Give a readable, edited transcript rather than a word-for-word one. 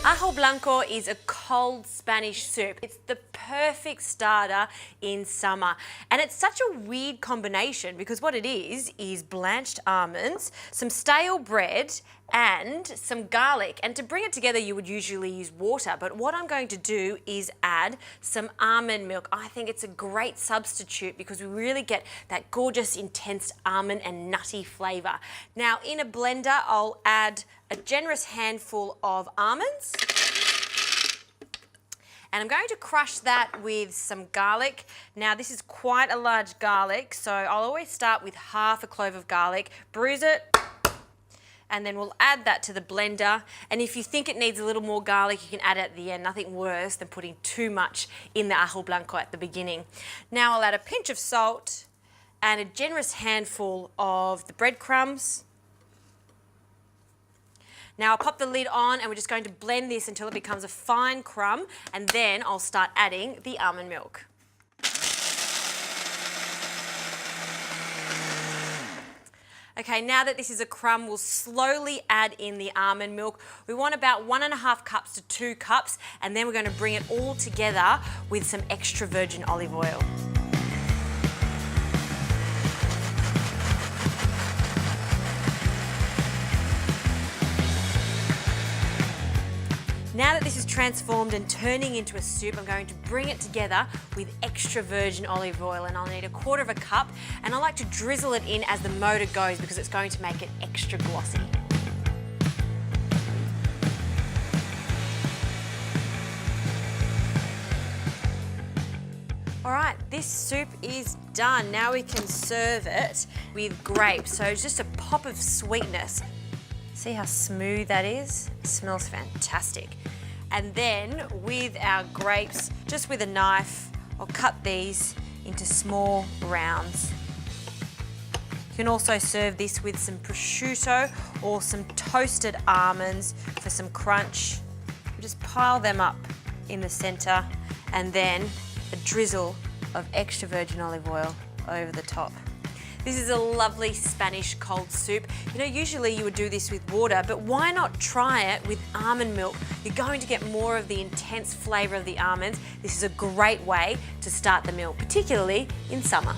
Ajo Blanco is a cold Spanish soup. It's the perfect starter in summer. And it's such a weird combination because what it is blanched almonds, some stale bread, and some garlic. And to bring it together, you would usually use water, but what I'm going to do is add some almond milk. I think it's a great substitute because we really get that gorgeous, intense almond and nutty flavour. Now, in a blender, I'll add a generous handful of almonds. And I'm going to crush that with some garlic. Now, this is quite a large garlic, so I'll always start with half a clove of garlic, bruise it, and then we'll add that to the blender. And if you think it needs a little more garlic, you can add it at the end. Nothing worse than putting too much in the ajo blanco at the beginning. Now I'll add a pinch of salt and a generous handful of the breadcrumbs. Now I'll pop the lid on and we're just going to blend this until it becomes a fine crumb, and then I'll start adding the almond milk. Okay, now that this is a crumb, we'll slowly add in the almond milk. We want about 1.5 cups to 2 cups, and then we're going to bring it all together with some extra virgin olive oil. Now that this is transformed and turning into a soup, I'm going to bring it together with extra virgin olive oil, and I'll need 1/4 cup, and I like to drizzle it in as the motor goes because it's going to make it extra glossy. All right, this soup is done. Now we can serve it with grapes. So it's just a pop of sweetness. See how smooth that is? It smells fantastic. And then with our grapes, just with a knife, I'll cut these into small rounds. You can also serve this with some prosciutto or some toasted almonds for some crunch. Just pile them up in the center, and then a drizzle of extra virgin olive oil over the top. This is a lovely Spanish cold soup. You know, usually you would do this with water, but why not try it with almond milk? You're going to get more of the intense flavour of the almonds. This is a great way to start the meal, particularly in summer.